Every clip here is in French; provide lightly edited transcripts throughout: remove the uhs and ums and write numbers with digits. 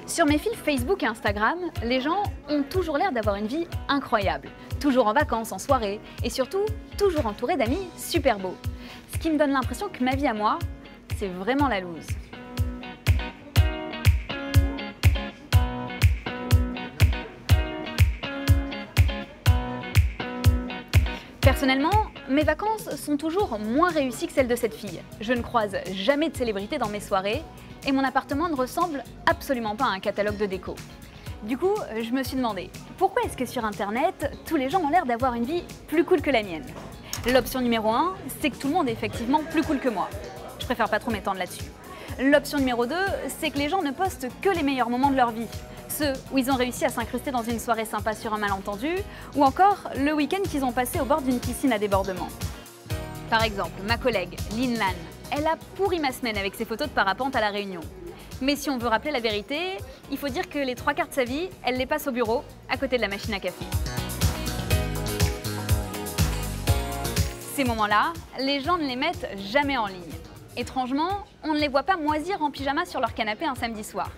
Sur mes fils Facebook et Instagram, les gens ont toujours l'air d'avoir une vie incroyable. Toujours en vacances, en soirée, et surtout, toujours entourés d'amis super beaux. Ce qui me donne l'impression que ma vie à moi, c'est vraiment la loose. Personnellement, mes vacances sont toujours moins réussies que celles de cette fille. Je ne croise jamais de célébrités dans mes soirées et mon appartement ne ressemble absolument pas à un catalogue de déco. Du coup, je me suis demandé, pourquoi est-ce que sur Internet, tous les gens ont l'air d'avoir une vie plus cool que la mienne? L'option numéro 1, c'est que tout le monde est effectivement plus cool que moi. Je préfère pas trop m'étendre là-dessus. L'option numéro 2, c'est que les gens ne postent que les meilleurs moments de leur vie. Ceux où ils ont réussi à s'incruster dans une soirée sympa sur un malentendu, ou encore le week-end qu'ils ont passé au bord d'une piscine à débordement. Par exemple, ma collègue, Lynn Lan, elle a pourri ma semaine avec ses photos de parapente à La Réunion. Mais si on veut rappeler la vérité, il faut dire que les 3/4 de sa vie, elle les passe au bureau, à côté de la machine à café. Ces moments-là, les gens ne les mettent jamais en ligne. Étrangement, on ne les voit pas moisir en pyjama sur leur canapé un samedi soir.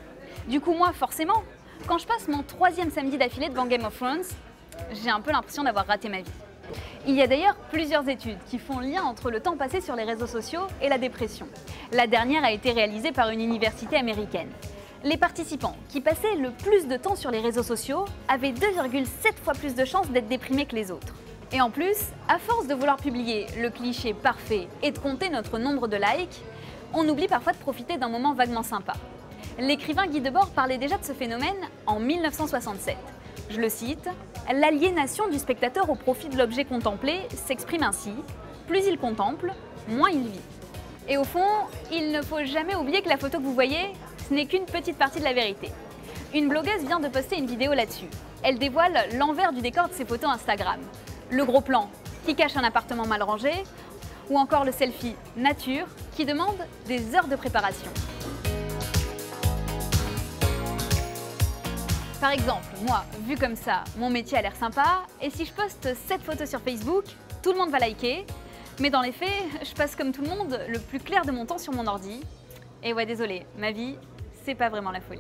Du coup, moi, forcément, quand je passe mon 3e samedi d'affilée devant Game of Thrones, j'ai un peu l'impression d'avoir raté ma vie. Il y a d'ailleurs plusieurs études qui font lien entre le temps passé sur les réseaux sociaux et la dépression. La dernière a été réalisée par une université américaine. Les participants qui passaient le plus de temps sur les réseaux sociaux avaient 2,7 fois plus de chances d'être déprimés que les autres. Et en plus, à force de vouloir publier le cliché parfait et de compter notre nombre de likes, on oublie parfois de profiter d'un moment vaguement sympa. L'écrivain Guy Debord parlait déjà de ce phénomène en 1967. Je le cite, « L'aliénation du spectateur au profit de l'objet contemplé s'exprime ainsi, plus il contemple, moins il vit. » Et au fond, il ne faut jamais oublier que la photo que vous voyez, ce n'est qu'une petite partie de la vérité. Une blogueuse vient de poster une vidéo là-dessus. Elle dévoile l'envers du décor de ses photos Instagram. Le gros plan qui cache un appartement mal rangé, ou encore le selfie nature qui demande des heures de préparation. Par exemple, moi, vu comme ça, mon métier a l'air sympa, et si je poste cette photo sur Facebook, tout le monde va liker, mais dans les faits, je passe comme tout le monde le plus clair de mon temps sur mon ordi. Et ouais, désolé, ma vie, c'est pas vraiment la folie.